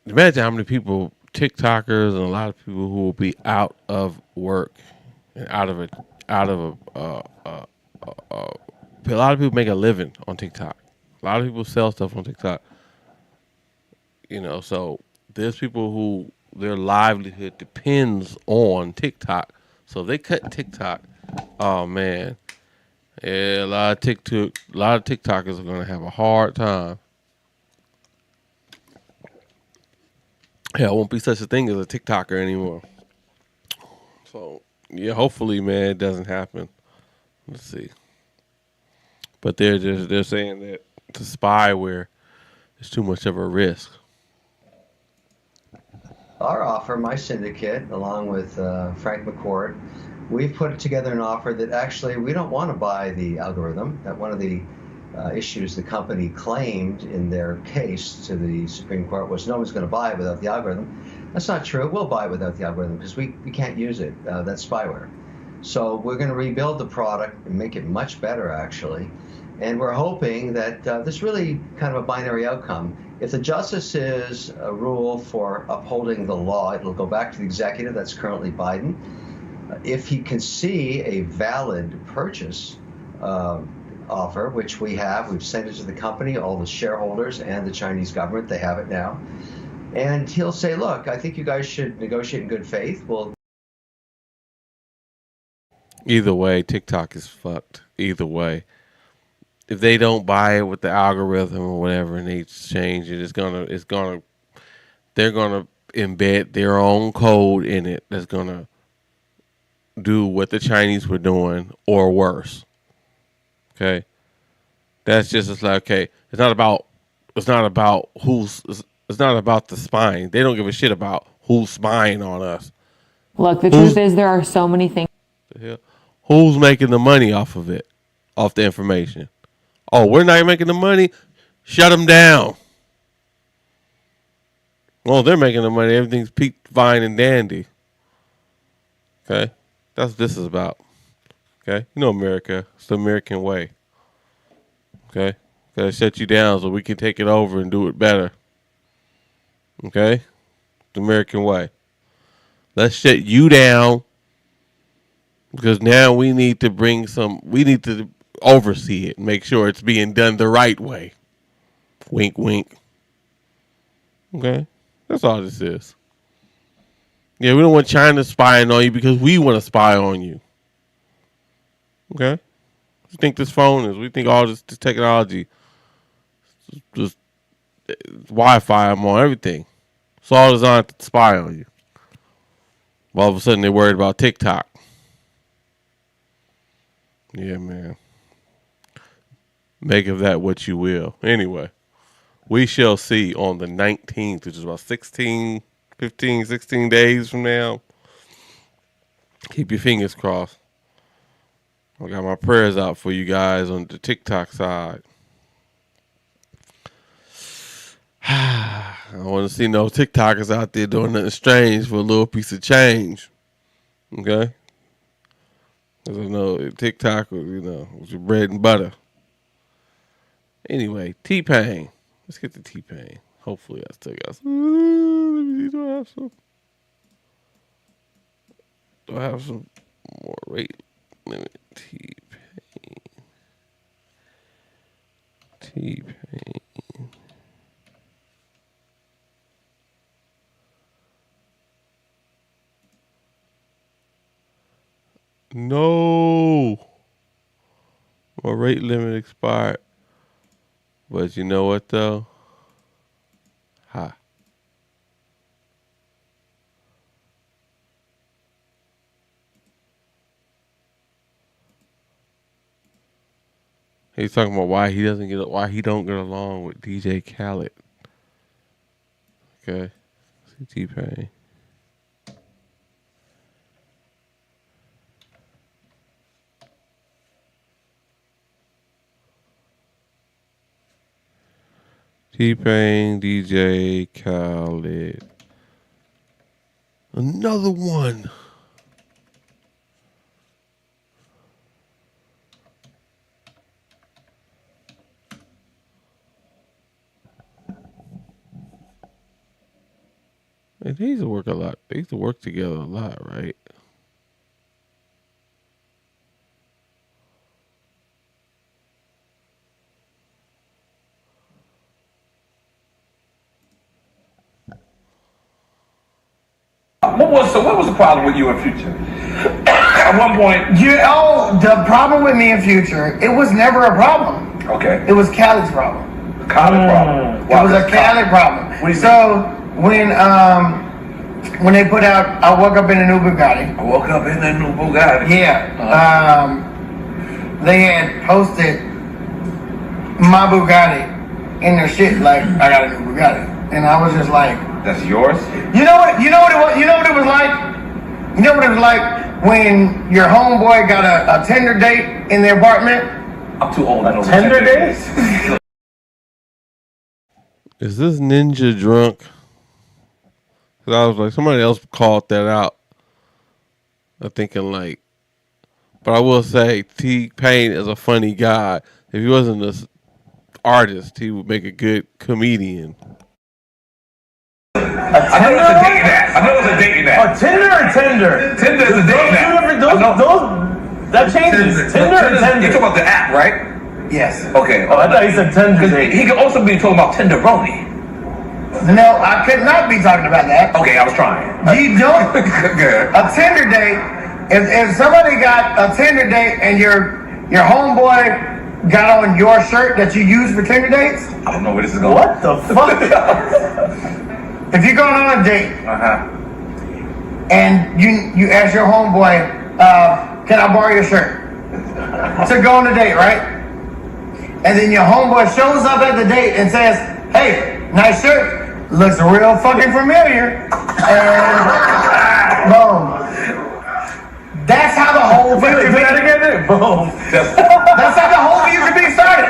imagine how many people, TikTokers and a lot of people who will be out of work and a lot of people make a living on TikTok. A lot of people sell stuff on TikTok. You know, so there's people who their livelihood depends on TikTok. So if they cut TikTok, oh man, yeah, a lot of TikTokers are gonna have a hard time. Yeah, it won't be such a thing as a TikToker anymore. So yeah, hopefully, man, it doesn't happen. Let's see. But they're saying that the spyware is too much of a risk. Our offer, my syndicate, along with Frank McCourt, we've put together an offer that actually we don't want to buy the algorithm. That one of the issues the company claimed in their case to the Supreme Court was no one's going to buy it without the algorithm. That's not true. We'll buy it without the algorithm because we can't use it. That's spyware. So we're going to rebuild the product and make it much better, actually. And we're hoping that this really kind of a binary outcome. If the justices rule for upholding the law, it'll go back to the executive, that's currently Biden. If he can see a valid purchase offer, which we have, we've sent it to the company, all the shareholders and the Chinese government, they have it now. And he'll say, look, I think you guys should negotiate in good faith. Well, either way, TikTok is fucked. Either way. If they don't buy it with the algorithm or whatever and they change it, they're gonna embed their own code in it that's gonna do what the Chinese were doing or worse. Okay, that's just it's like, okay, it's not about the spying. They don't give a shit about who's spying on us. Look, the truth is there are so many things. The hell? Who's making the money off of it, off the information? Oh, we're not making the money? Shut them down. Well, they're making the money. Everything's peaked, fine, and dandy. Okay? That's what this is about. Okay? You know America. It's the American way. Okay? Gotta shut you down so we can take it over and do it better. Okay? The American way. Let's shut you down because now we need to oversee it and make sure it's being done the right way. Wink, wink. Okay? That's all this is. Yeah, we don't want China spying on you because we want to spy on you. Okay? What do you think this phone is? We think all this technology, just Wi-Fi, I'm on everything. It's all designed to spy on you. All of a sudden they're worried about TikTok. Yeah, man. Make of that what you will. Anyway, we shall see on the 19th, which is about 16 days from now. Keep your fingers crossed. I got my prayers out for you guys on the TikTok side. I don't want to see no TikTokers out there doing nothing strange for a little piece of change. Okay? Because I know TikTok, was your bread and butter. Anyway, T-Pain. Let's get to T-Pain. Hopefully I still got some. Do I have some more rate limit? T-Pain. No. My rate limit expired. But you know what though? Ha. He's talking about why he don't get along with DJ Khaled. Okay. See T-Pain. T-Pain, DJ Khaled. Another one. Man, they used to work a lot. They used to work together a lot, right? What was the problem with you in Future? At one point, the problem with me in Future, it was never a problem. Okay. It was Khaled's problem. Khaled problem. It was a Khaled problem. So when they put out, I woke up in a new Bugatti. I woke up in a new Bugatti. Yeah. They had posted my Bugatti in their shit like I got a new Bugatti, and I was just like, "That's yours." You know what it was like. You know what it was like when your homeboy got a Tinder date in the apartment. I'm too old. I don't know. Tinder dates. Is this ninja drunk? Cause I was like, somebody else called that out. I'm thinking like, But I will say T-Pain is a funny guy. If he wasn't an artist, he would make a good comedian. I know it's a dating app. I know it's a dating app. Oh, Tinder or Tinder? Tinder is a dating app. That changes. Tinder or Tinder? You're talking about the app, right? Yes. Okay. Oh, I thought he said Tinder. He could also be talking about Tenderoni. No, I could not be talking about that. Okay, I was trying. You don't. Good. A Tinder date. If somebody got a Tinder date and your homeboy got on your shirt that you use for Tinder dates. I don't know where this is going. What the fuck? If you're going on a date and you ask your homeboy, can I borrow your shirt? To go on a date, right? And then your homeboy shows up at the date and says, hey, nice shirt. Looks real fucking familiar. And boom. That's how the whole thing could be. Boom. That's how the whole thing could be started.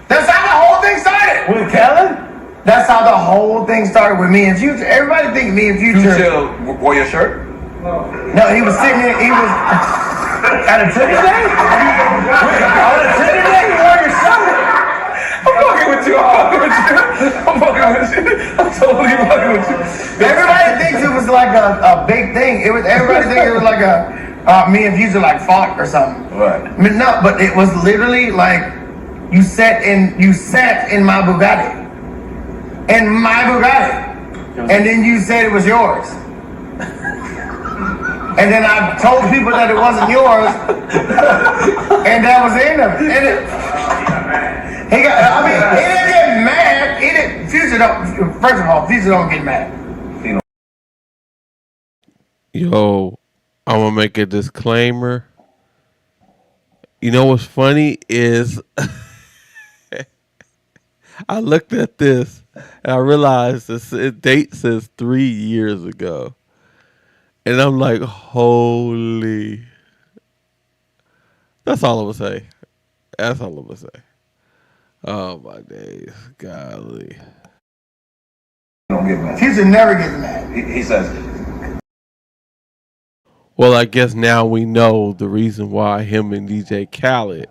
That's how the whole thing started. With Khaled? That's how the whole thing started with me and Future. Everybody think me and Future. Future wore your shirt? No, he was sitting there. He was at a Tinder day. On a Tinder day, he wore your shirt. I'm fucking with you. I'm totally fucking with you. Everybody thinks it was like a big thing. Everybody thinks it was like me and Future like fought or something. Right. I mean, no, but it was literally like you sat in my Bugatti. In my Bugatti. And then you said it was yours. And then I told people that it wasn't yours. And that was the end of it. He didn't get mad. Future don't, first of all, Future don't get mad. Yo, I'm gonna make a disclaimer. You know what's funny is I looked at this and I realized the date says 3 years ago. And I'm like, holy. That's all I'm gonna say. That's all I'm gonna say. Oh my days. Golly. Don't get mad. Future never gets mad. He says. Well, I guess now we know the reason why him and DJ Khaled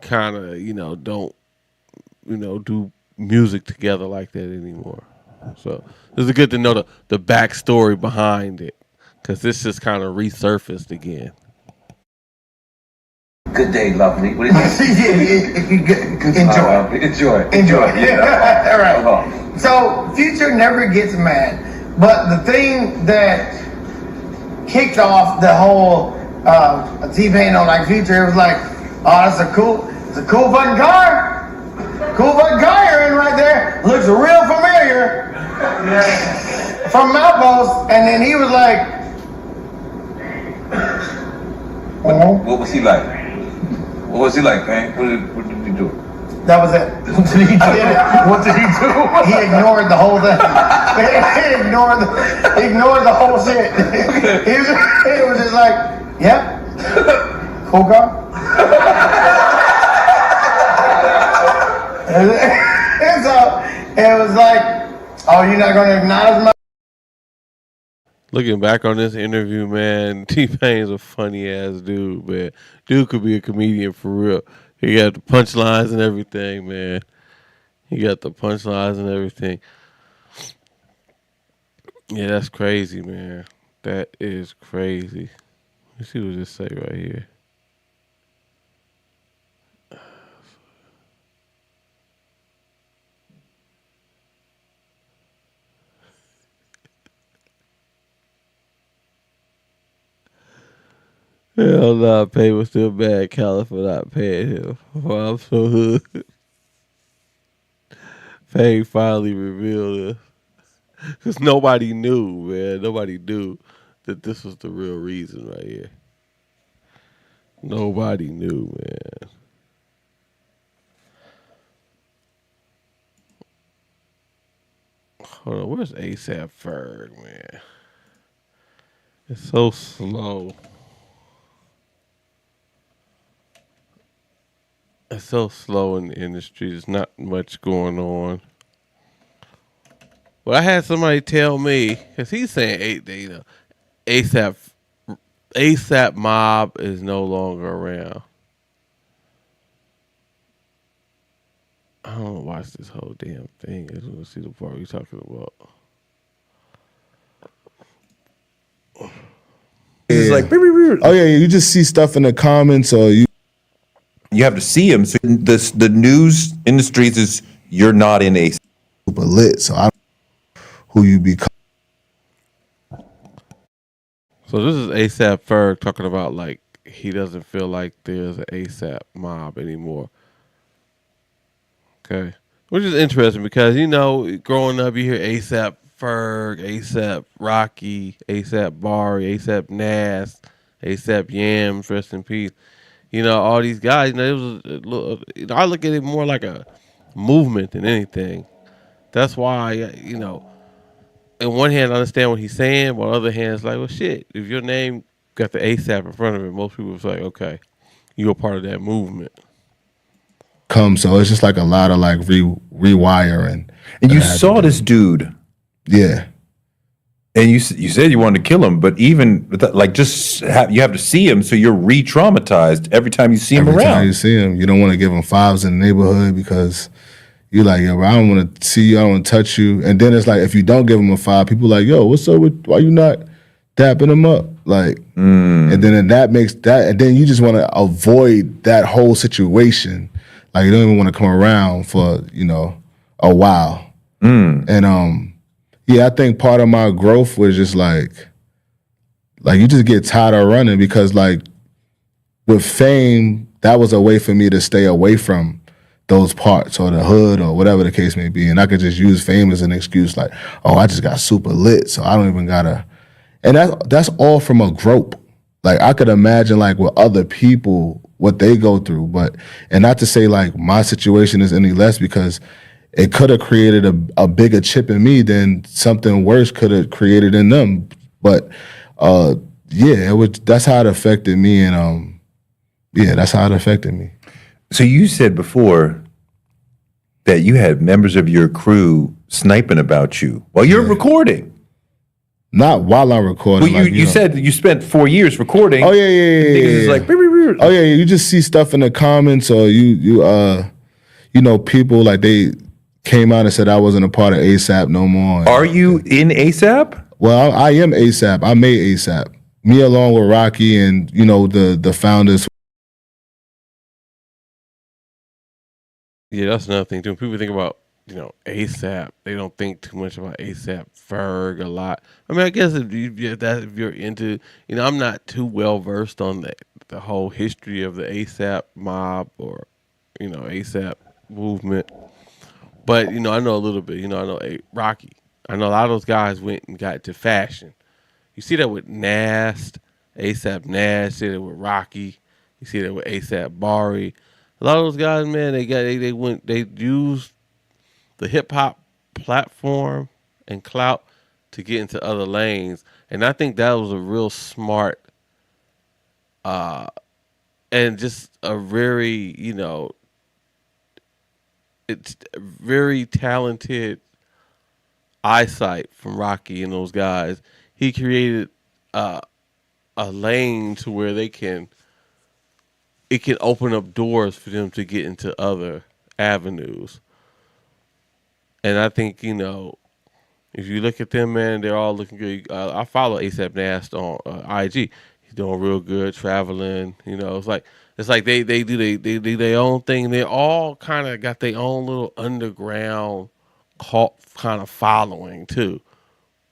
kind of, don't, do music together like that anymore. So it's good to know the backstory behind it, because this just kind of resurfaced again. Good day, lovely. What do you think? Enjoy. Yeah. All right. So Future never gets mad, but the thing that kicked off the whole T-Pain on like Future, it was like, oh, it's a cool fucking car. Cool fucking car you're in right there. Looks real familiar. From Outpost. And then he was like, What was he like? What was he like, man? What did he do? that was it. What did he do? What did he do? He ignored the whole thing. He ignored the whole shit. He was just like, yep. Cool car. And so it was like, oh, you're not gonna acknowledge my. Looking back on this interview, man, T-Pain's a funny ass dude, man. Dude could be a comedian for real. He got the punchlines and everything, man. He got the punchlines and everything. Yeah, that's crazy, man. That is crazy. Let's see what this say right here. Hell nah, pay was still bad. Khaled for not paying him. Well, I'm so hood. Pay finally revealed this. Because nobody knew, man. Nobody knew that this was the real reason right here. Nobody knew, man. Hold on, where's ASAP Ferg, man? It's so slow. It's so slow in the industry. There's not much going on. Well, I had somebody tell me, because he's saying ASAP ASAP Mob is no longer around. I don't want to watch this whole damn thing. I just want to see the part we're talking about. It's like, oh yeah, you just see stuff in the comments, or you have to see him. So the news in the streets is you're not in ASAP. Super lit, so I don't know who you become. So this is ASAP Ferg talking about like he doesn't feel like there's an ASAP Mob anymore. Okay, which is interesting because growing up you hear ASAP Ferg, ASAP Rocky, ASAP Bari, ASAP Nas, ASAP Yams, rest in peace. All these guys. It was a little, I look at it more like a movement than anything. That's why in one hand I understand what he's saying, but on the other hand it's like, well, shit. If your name got the ASAP in front of it, most people was like, okay, you're a part of that movement. So it's just like a lot of like rewiring. And you saw this dude. Yeah. And you said you wanted to kill him, but even like you have to see him, so you're re-traumatized every time you see him around. Every time you see him, you don't want to give him fives in the neighborhood because you're like, yo, bro, I don't want to see you, I don't want to touch you. And then it's like, if you don't give him a five, people like, yo, what's up with, why you not dapping him up? Like, and then that makes that, and then you just want to avoid that whole situation. Like, you don't even want to come around for, a while. And yeah, I think part of my growth was just like you just get tired of running because like with fame, that was a way for me to stay away from those parts or the hood or whatever the case may be. And I could just use fame as an excuse like, oh, I just got super lit, so I don't even gotta. And that's all from a grope. Like I could imagine like with other people, what they go through, and not to say like my situation is any less because it could have created a bigger chip in me than something worse could have created in them. But yeah, that's how it affected me, and yeah, that's how it affected me. So you said before that you had members of your crew sniping about you while you're recording. Not while I'm recording. Well, you said you spent 4 years recording. Oh yeah. Niggas is like, oh yeah, you just see stuff in the comments, or people like they came out and said I wasn't a part of ASAP no more. Are you in ASAP? Well, I am ASAP. I made ASAP. Me along with Rocky and the founders. Yeah, that's another thing too. People think about ASAP. They don't think too much about ASAP Ferg a lot. I mean, I guess if you're into, I'm not too well versed on the whole history of the ASAP mob or ASAP movement. But, I know a little bit. I know Rocky. I know a lot of those guys went and got to fashion. You see that with Nas, ASAP Nas. You see that with Rocky. You see that with ASAP Bari. A lot of those guys, man, they used the hip hop platform and clout to get into other lanes. And I think that was a real smart and just a very, it's very talented eyesight from Rocky and those guys. He created a lane to where it can open up doors for them to get into other avenues. And I think, if you look at them, man, they're all looking good. I follow ASAP Nast on IG. He's doing real good, traveling. It's like they do their own thing. They all kind of got their own little underground cult kind of following too,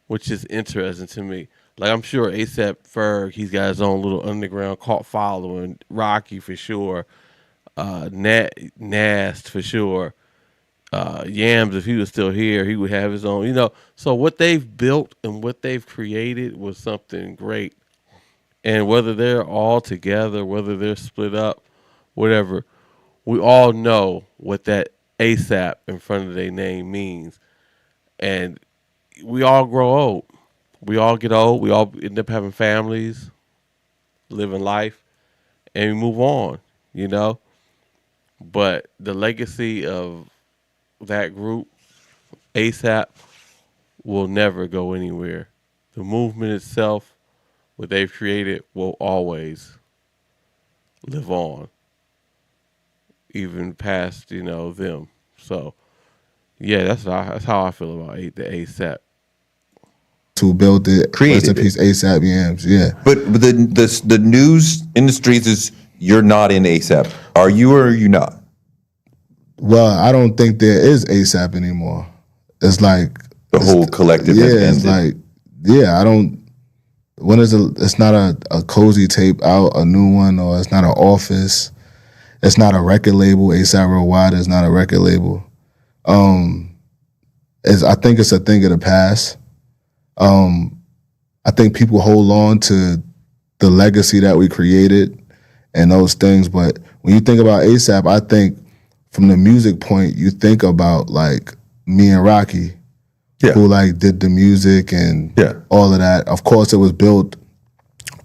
which is interesting to me. Like I'm sure ASAP Ferg, he's got his own little underground cult following. Rocky for sure, Nast for sure. Yams, if he was still here, he would have his own. So what they've built and what they've created was something great. And whether they're all together, whether they're split up, whatever, we all know what that ASAP in front of their name means. And we all grow old. We all get old. We all end up having families, living life, and we move on, But the legacy of that group, ASAP, will never go anywhere. The movement itself what they've created will always live on, even past them. So yeah, that's how I feel about the ASAP. To build it, rest in peace, ASAP Yams. Yeah, but the news industries is you're not in ASAP. Are you or are you not? Well, I don't think there is ASAP anymore. It's like the whole collective. Yeah, it's like I don't. When is it's not a cozy tape out, a new one, or it's not an Office. It's not a record label. ASAP Worldwide is not a record label. I think it's a thing of the past. I think people hold on to the legacy that we created and those things. But when you think about ASAP, I think from the music point, you think about like me and Rocky, who like did the music and all of that. Of course, it was built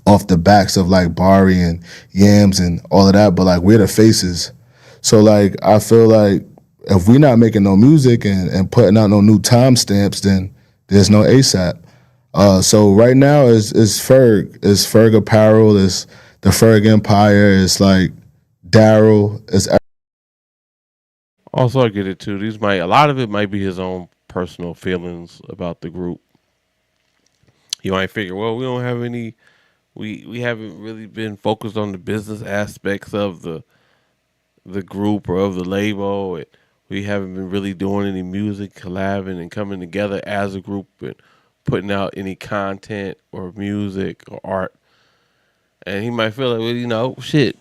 off the backs of like Barry and Yams and all of that, but like we're the faces. So like I feel like if we're not making no music and putting out no new timestamps, then there's no ASAP. So right now is Ferg. It's Ferg Apparel, it's the Ferg Empire, it's like Daryl, it's also I get it too. A lot of it might be his own personal feelings about the group. You might figure, well, we don't have any we haven't really been focused on the business aspects of the group or of the label. We haven't been really doing any music, collabing and coming together as a group and putting out any content or music or art. And he might feel like, well, shit,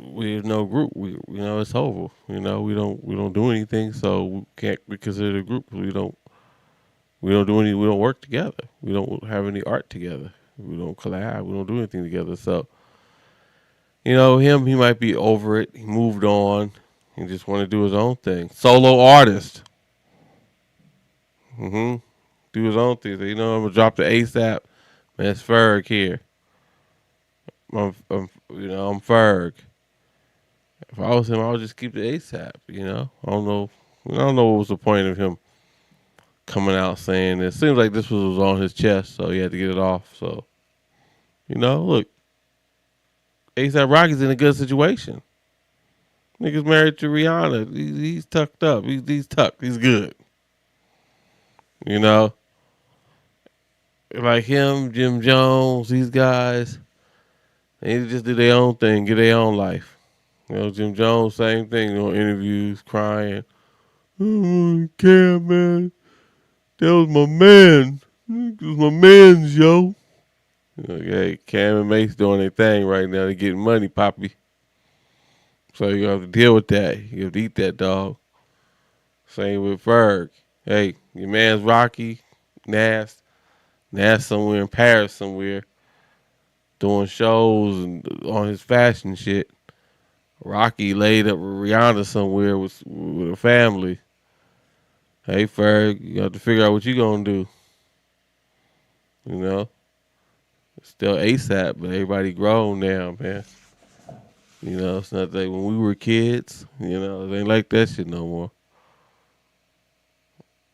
we're no group. It's over. We don't do anything, so we can't be considered a group. We don't work together. We don't have any art together. We don't collab. We don't do anything together. So, he might be over it. He moved on. He just want to do his own thing. Solo artist. Do his own thing. So, I'm gonna drop the ASAP. Man, it's Ferg here. I'm Ferg. If I was him, I would just keep the ASAP. I don't know what was the point of him coming out saying this. Seems like this was on his chest, so he had to get it off. So, look, ASAP Rocky's in a good situation. Nigga's married to Rihanna. He's tucked up. He's tucked. He's good. Like him, Jim Jones, these guys, they just do their own thing, get their own life. Jim Jones, same thing, interviews, crying. Oh, Cam, man. That was my man. It was my man's, yo. Hey, Cam and Mace doing their thing right now. They're getting money, Poppy. So you have to deal with that. You have to eat that, dog. Same with Ferg. Hey, your man's Rocky, Nas somewhere in Paris somewhere, doing shows and on his fashion shit. Rocky laid up with Rihanna somewhere with a family. Hey, Ferg, you have to figure out what you gonna do. It's still ASAP, but everybody grown now, man. It's not like when we were kids. It ain't like that shit no more.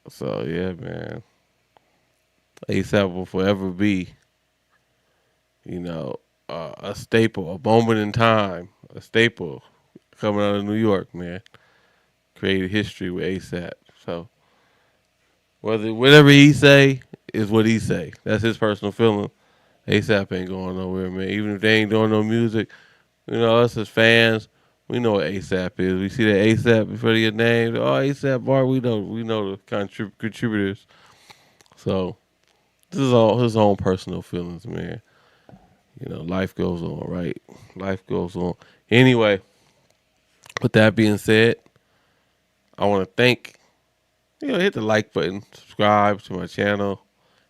So yeah, man. ASAP will forever be, a staple, a moment in time, a staple coming out of New York, man. Created history with ASAP. So whatever he say is what he say. That's his personal feeling. ASAP ain't going nowhere, man. Even if they ain't doing no music, us as fans, we know what ASAP is. We see that ASAP before your name. Oh, ASAP Bar, we know the contributors. So this is all his own personal feelings, man. Life goes on, right? Life goes on. Anyway, with that being said, I want to thank, hit the like button, subscribe to my channel,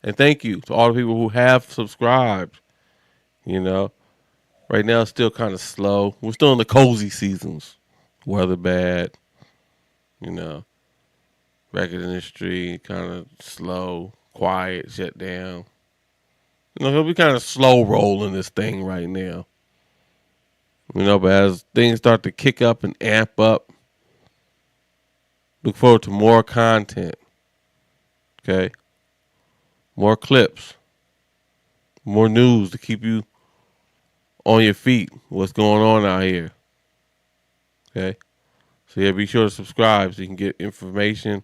and thank you to all the people who have subscribed. Right now it's still kind of slow. We're still in the cozy seasons. Weather bad, record industry kind of slow, quiet, shut down. He'll be kind of slow rolling this thing right now. But as things start to kick up and amp up, look forward to more content. Okay? More clips. More news to keep you on your feet. What's going on out here. Okay? So yeah, be sure to subscribe so you can get information,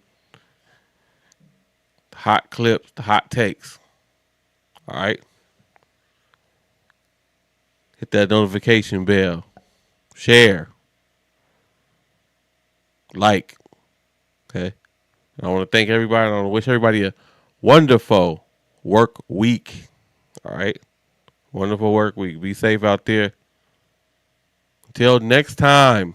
hot clips, the hot takes. All right? Hit that notification bell. Share. Like. Okay? And I want to thank everybody. I want to wish everybody a wonderful work week. All right? Wonderful work week. Be safe out there. Until next time.